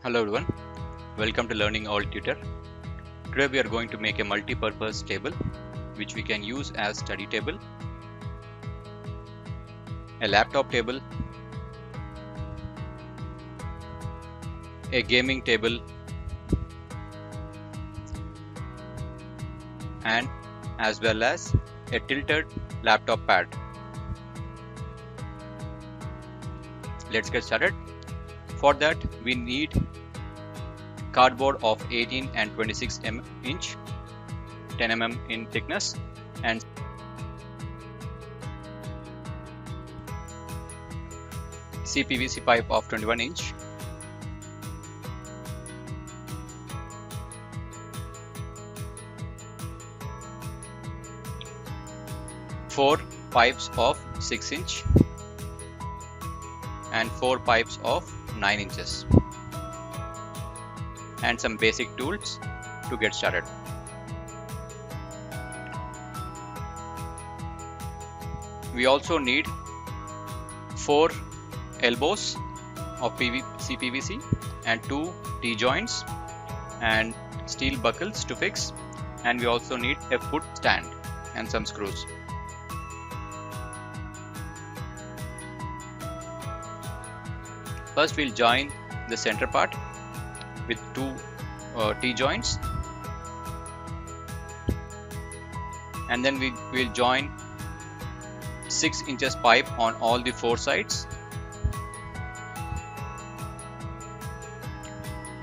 Hello everyone, welcome to Learning All Tutor. Today we are going to make a multi-purpose table which we can use as study table, a laptop table, a gaming table, and as well as a tilted laptop pad. Let's get started. For that we need cardboard of 18 and 26 inch, 10 mm in thickness, and CPVC pipe of 21 inch, four pipes of 6 inch and 4 pipes of 9 inches, and some basic tools to get started. We also need 4 elbows of CPVC and 2 T-joints and steel buckles to fix, and we also need a foot stand and some screws. First we'll join the center part with 2 T-joints, and then we will join 6 inches pipe on all the 4 sides,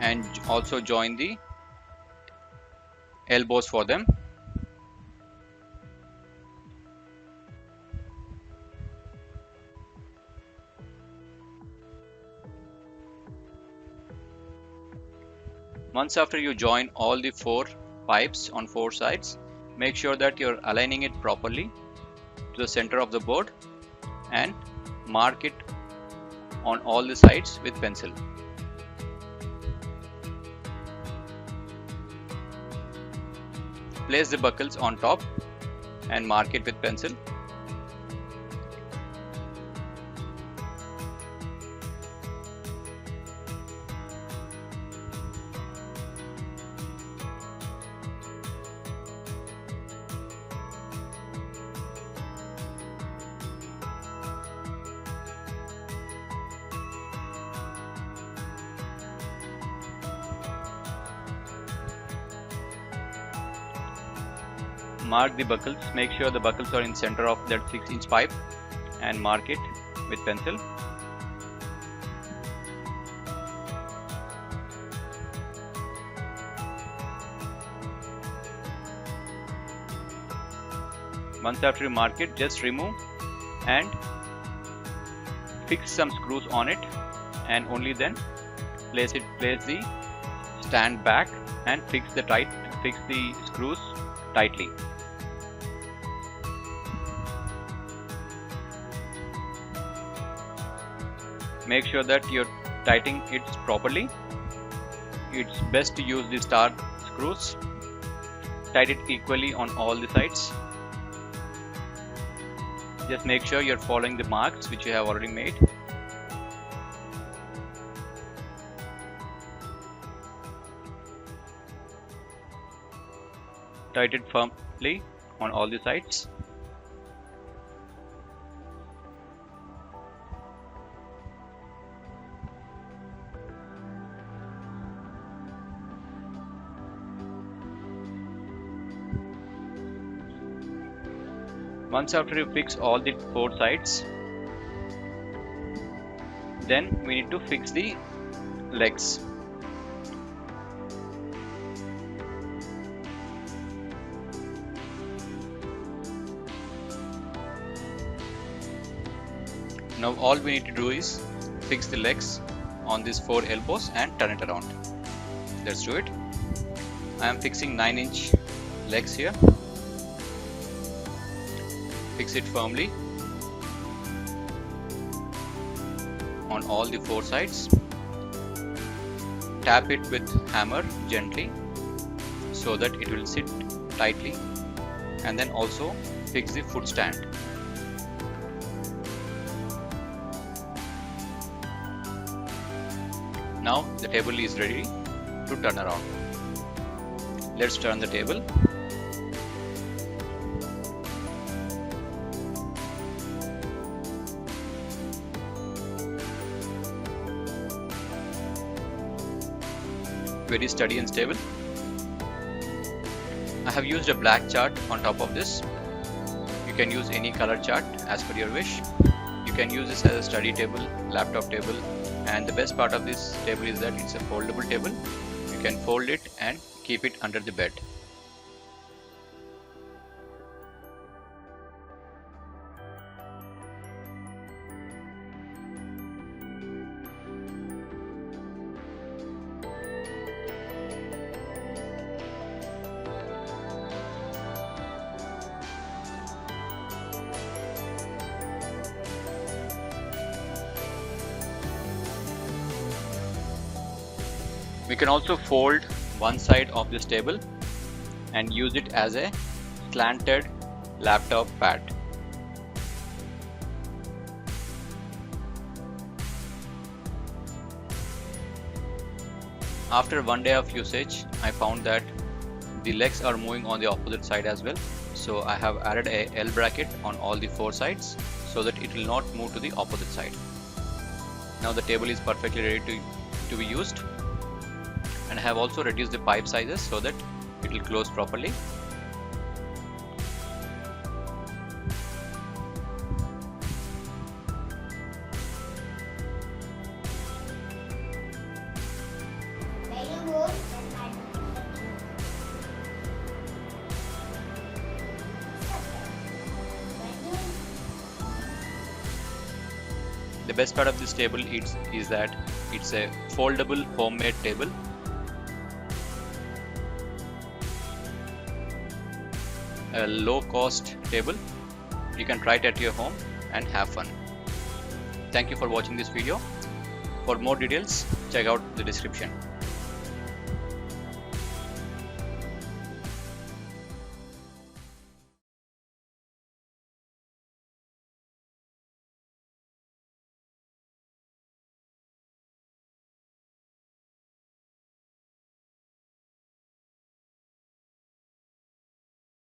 and also join the elbows for them. Once after you join all the 4 pipes on 4 sides, make sure that you're aligning it properly to the center of the board and mark it on all the sides with pencil. Place the buckles on top and mark it with pencil. Mark the buckles, make sure the buckles are in center of that 6 inch pipe and mark it with pencil. Once after you mark it, just remove and fix some screws on it, and only then place the stand back and fix the screws tightly. Make sure that you're tightening it properly. It's best to use the star screws. Tighten it equally on all the sides. Just make sure you're following the marks which you have already made. Tighten it firmly on all the sides. Once after you fix all the 4 sides, then we need to fix the legs. Now all we need to do is fix the legs on these 4 elbows and turn it around. Let's do it. I am fixing 9 inch legs here. Fix it firmly on all the 4 sides. Tap it with hammer gently so that it will sit tightly, and then also fix the foot stand. Now the table is ready to turn around. Let's turn the table. Very steady and stable. I have used a black chart on top of this. You can use any color chart as per your wish. You can use this as a study table, laptop table, and the best part of this table is that it's a foldable table. You can fold it and keep it under the bed. We can also fold one side of this table and use it as a slanted laptop pad. After one day of usage, I found that the legs are moving on the opposite side as well. So I have added a L bracket on all the four sides so that it will not move to the opposite side. Now the table is perfectly ready to be used. And I have also reduced the pipe sizes so that it will close properly. The best part of this table is that it's a foldable homemade table. A low cost table. You can try it at your home and have fun. Thank you for watching this video. For more details, check out the description.